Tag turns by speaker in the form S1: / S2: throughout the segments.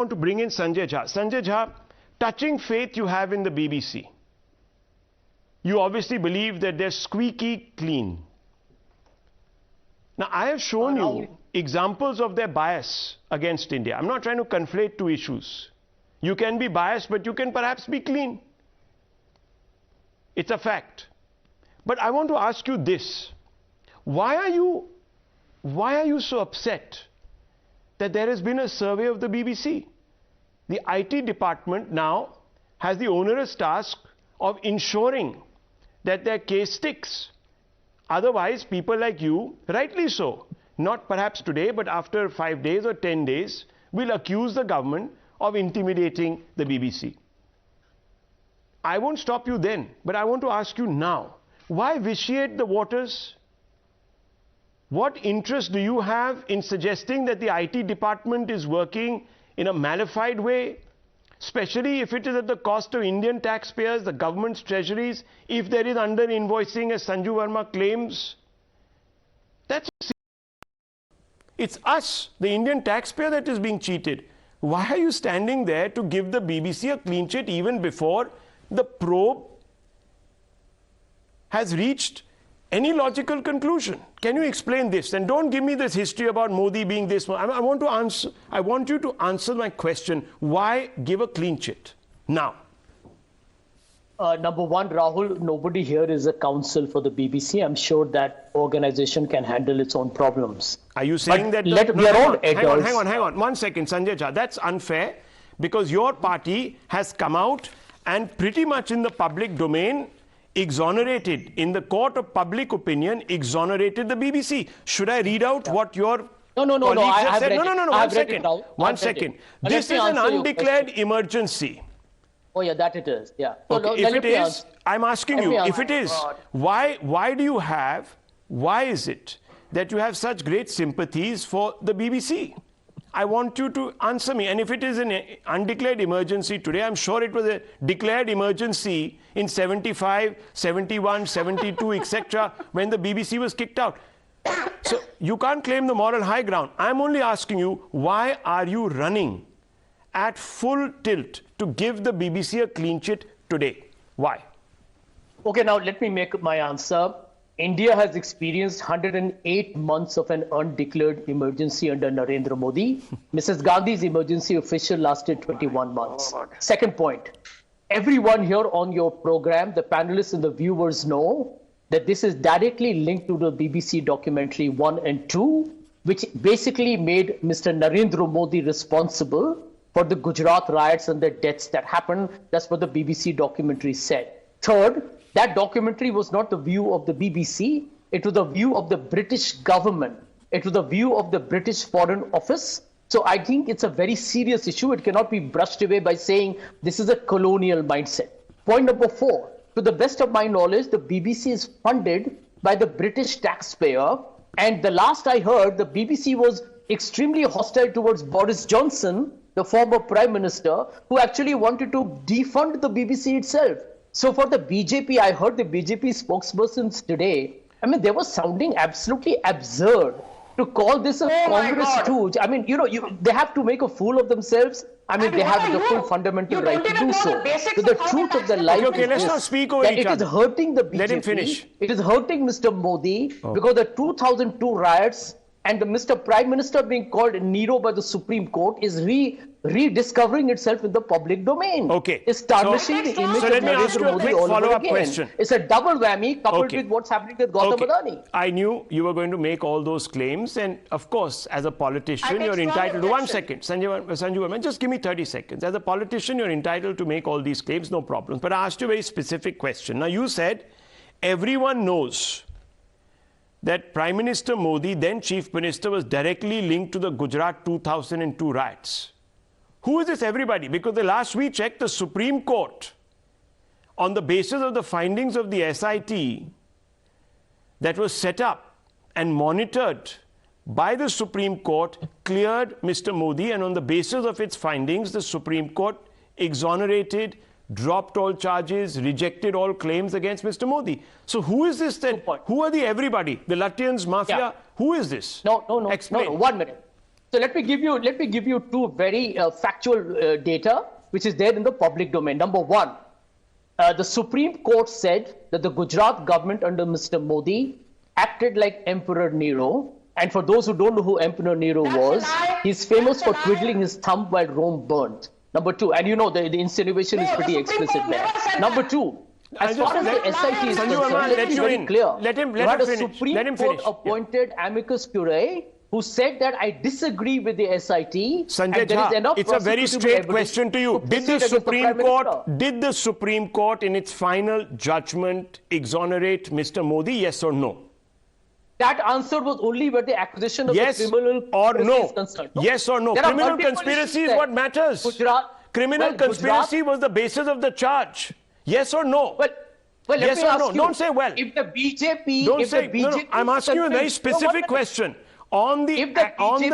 S1: want to bring in Sanjay Jha. Sanjay Jha, touching faith you have in the BBC. You obviously believe that they're squeaky clean. Now, I have shown you examples of their bias against India. I'm not trying to conflate two issues. You can be biased, but you can perhaps be clean. It's a fact. But I want to ask you this. Why are you so upset that there has been a survey of the BBC? The IT department now has the onerous task of ensuring that their case sticks. Otherwise, people like you, rightly so, not perhaps today, but after 5 days or 10 days, will accuse the government of intimidating the BBC. I won't stop you then, but I want to ask you now, why vitiate the waters? What interest do you have in suggesting that the IT department is working in a malified way, especially if it is at the cost of Indian taxpayers, the government's treasuries, if there is under-invoicing as Sanju Verma claims? It's us, the Indian taxpayer, that is being cheated. Why are you standing there to give the BBC a clean sheet even before the probe has reached any logical conclusion? Can you explain this? And don't give me this history about Modi being this. I want you to answer my question. Why give a clean sheet now?
S2: Number one, Rahul, nobody here is a counsel for the BBC. I'm sure that organization can handle its own problems.
S1: Are you saying that...
S2: we are all adults.
S1: Hang on. 1 second, Sanjay Jha. That's unfair because your party has come out and pretty much in the public domain exonerated, in the court of public opinion, exonerated the BBC. Should I read out what your colleagues have said? No, 1 second. This is an undeclared emergency.
S2: Oh yeah, that it is. Yeah.
S1: Okay. If it is, I'm asking you, if it is, why is it that you have such great sympathies for the BBC? I want you to answer me. And if it is an undeclared emergency today, I'm sure it was a declared emergency in 75, 71, 72, etc., when the BBC was kicked out. So you can't claim the moral high ground. I'm only asking you, why are you running at full tilt to give the BBC a clean sheet today? Why?
S2: Okay, now let me make my answer. India has experienced 108 months of an undeclared emergency under Narendra Modi. Mrs. Gandhi's emergency official lasted 21 months. Second point, everyone here on your program, the panelists and the viewers know that this is directly linked to the BBC documentary 1 and 2, which basically made Mr. Narendra Modi responsible for the Gujarat riots and the deaths that happened. That's what the BBC documentary said. Third, that documentary was not the view of the BBC. It was the view of the British government. It was the view of the British Foreign Office. So I think it's a very serious issue. It cannot be brushed away by saying this is a colonial mindset. Point number 4, to the best of my knowledge, the BBC is funded by the British taxpayer. And the last I heard, the BBC was extremely hostile towards Boris Johnson, the former Prime Minister, who actually wanted to defund the BBC itself. So for the BJP, I heard the BJP spokespersons today, I mean, they were sounding absolutely absurd to call this a Congress stooge. I mean, they have to make a fool of themselves. I mean, they have the full fundamental right to do so. So the truth of the life is
S1: let's not speak over each other.
S2: It is hurting the BJP.
S1: Let him finish.
S2: It is hurting Mr. Modi because the 2002 riots and the Mr. Prime Minister being called Nero by the Supreme Court is rediscovering itself in the public domain.
S1: Okay.
S2: It's tarnishing the image of Narendra Modi all over again. Question. It's a double whammy coupled with what's happening with Gautam Adani.
S1: I knew you were going to make all those claims, and of course, as a politician, you're entitled to 1 second. Sanju Verma, just give me 30 seconds. As a politician, you're entitled to make all these claims, no problems. But I asked you a very specific question. Now, you said everyone knows that Prime Minister Modi, then Chief Minister, was directly linked to the Gujarat 2002 riots. Who is this everybody? Because the last we checked, the Supreme Court, on the basis of the findings of the SIT that was set up and monitored by the Supreme Court, cleared Mr. Modi, and on the basis of its findings, the Supreme Court exonerated, dropped all charges, rejected all claims against Mr. Modi. So who is this then? Who are the everybody? The Lutyens, Mafia?
S2: Yeah.
S1: Who is this?
S2: No.
S1: Explain.
S2: No, 1 minute. So let me give you two very factual data which is there in the public domain. Number one, the Supreme Court said that the Gujarat government under Mr. Modi acted like Emperor Nero. And for those who don't know who Emperor Nero was, he's famous for twiddling his thumb while Rome burned. Number two, and you know the insinuation is pretty explicit there. Number two, as far as the SIT is concerned, let's be very clear.
S1: Let him
S2: a
S1: finish.
S2: Supreme Court appointed amicus curiae who said that I disagree with the SIT.
S1: Sanjay Jha, it's a very straight question to you. Did the Supreme Court in its final judgment exonerate Mr. Modi, yes or no?
S2: That answer was only where the accusation of
S1: yes
S2: the criminal
S1: or no.
S2: is concerned. No?
S1: Yes or no?
S2: There
S1: criminal conspiracy is what matters. Criminal conspiracy was the basis of the charge. Yes or no?
S2: Well,
S1: yes
S2: let me
S1: or
S2: ask
S1: no?
S2: you,
S1: Don't say well.
S2: If the BJP,
S1: Don't
S2: if
S1: say,
S2: the BJP
S1: I'm asking you a very specific question. On the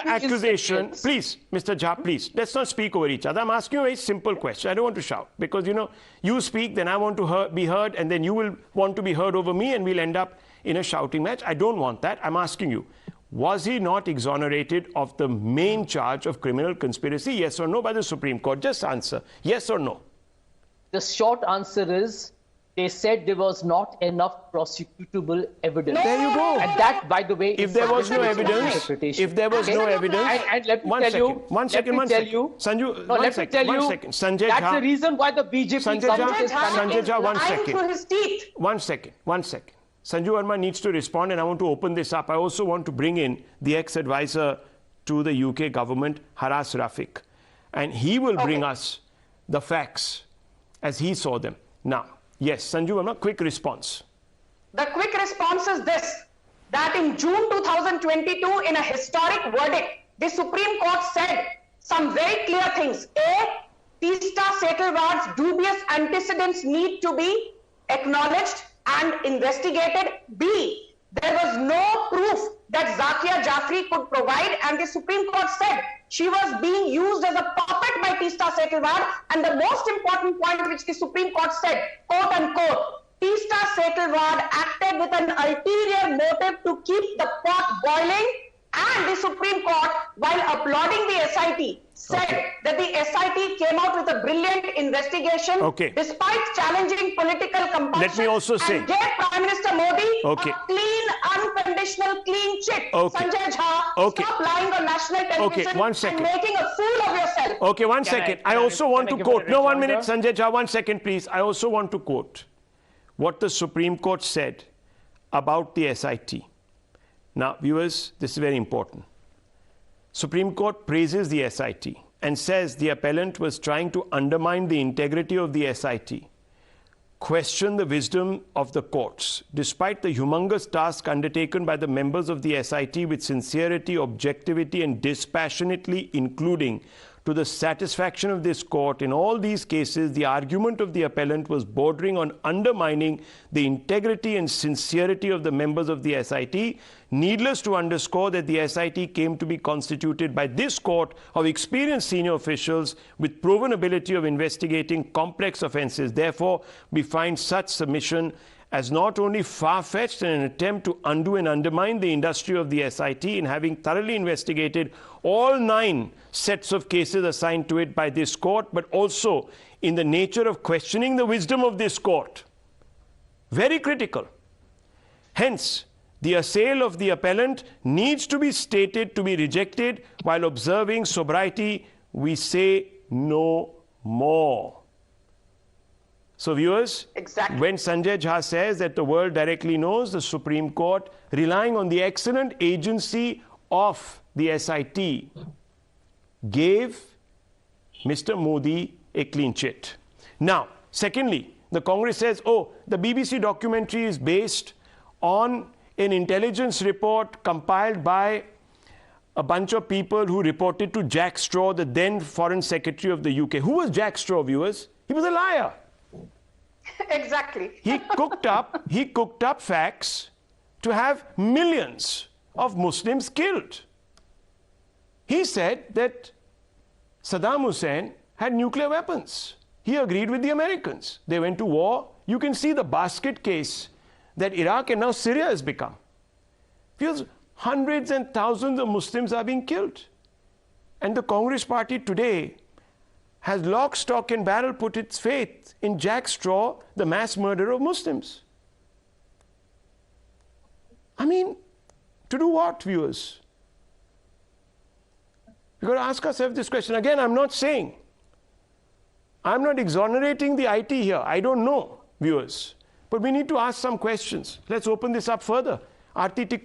S1: accusation, please, Mr. Jha, please, let's not speak over each other. I'm asking you a very simple question. I don't want to shout because, you know, you speak, then I want to be heard, and then you will want to be heard over me, and we'll end up in a shouting match. I don't want that. I'm asking you, was he not exonerated of the main charge of criminal conspiracy, yes or no, by the Supreme Court? Just answer, yes or no.
S2: The short answer is, they said there was not enough prosecutable evidence.
S1: There you go.
S2: And that, by the way,
S1: if there was no evidence, and let me tell you, Sanju,
S2: no, let me tell you,
S1: Sanjay
S2: that's
S1: Jha,
S2: the reason why the BJP government is
S1: Sanjay Jha,
S3: One second.
S1: One second. Sanju Verma needs to respond, and I want to open this up. I also want to bring in the ex-advisor to the UK government, Haras Rafiq, and he will bring us the facts as he saw them. Now, yes, Sanju Verma, quick response.
S3: The quick response is this, that in June 2022, in a historic verdict, the Supreme Court said some very clear things. A, Teesta Setalwad's dubious antecedents need to be acknowledged and investigated. B, there was no proof that Zakia Jafri could provide, and the Supreme Court said she was being used as a puppet by Teesta Setalwad. And the most important point which the Supreme Court said, quote unquote, Teesta Setalwad acted with an ulterior motive to keep the pot boiling. And the Supreme Court, while applauding the SIT, said that the SIT came out with a brilliant investigation despite challenging political compulsion.
S1: Let me also say,
S3: and gave Prime Minister Modi a clean, unconditional, clean chit. Sanjay Jha, stop lying on national television and making a fool of yourself.
S1: Okay, one second. I also want to quote. No, 1 minute, Sanjay Jha, 1 second, please. I also want to quote what the Supreme Court said about the SIT. Now, viewers, this is very important. Supreme Court praises the SIT and says the appellant was trying to undermine the integrity of the SIT, question the wisdom of the courts, despite the humongous task undertaken by the members of the SIT with sincerity, objectivity, and dispassionately, including to the satisfaction of this court. In all these cases, the argument of the appellant was bordering on undermining the integrity and sincerity of the members of the SIT. Needless to underscore that the SIT came to be constituted by this court of experienced senior officials with proven ability of investigating complex offences. Therefore, we find such submission as not only far-fetched and an attempt to undo and undermine the industry of the SIT in having thoroughly investigated all 9 sets of cases assigned to it by this court, but also in the nature of questioning the wisdom of this court. Very critical. Hence, the assail of the appellant needs to be stated to be rejected while observing sobriety. We say no more. So viewers, when Sanjay Jha says that the world directly knows, the Supreme Court, relying on the excellent agency of the SIT, gave Mr. Modi a clean chit. Now, secondly, the Congress says, oh, the BBC documentary is based on an intelligence report compiled by a bunch of people who reported to Jack Straw, the then Foreign Secretary of the UK. Who was Jack Straw, viewers? He was a liar.
S3: Exactly.
S1: He cooked up facts to have millions of Muslims killed. He said that Saddam Hussein had nuclear weapons. He agreed with the Americans. They went to war. You can see the basket case that Iraq and now Syria has become. Because hundreds and thousands of Muslims are being killed. And the Congress party today has lock, stock and barrel put its faith in Jack Straw, the mass murderer of Muslims. I mean, to do what, viewers? We've got to ask ourselves this question. Again, I'm not exonerating the IT here. I don't know, viewers. But we need to ask some questions. Let's open this up further. RT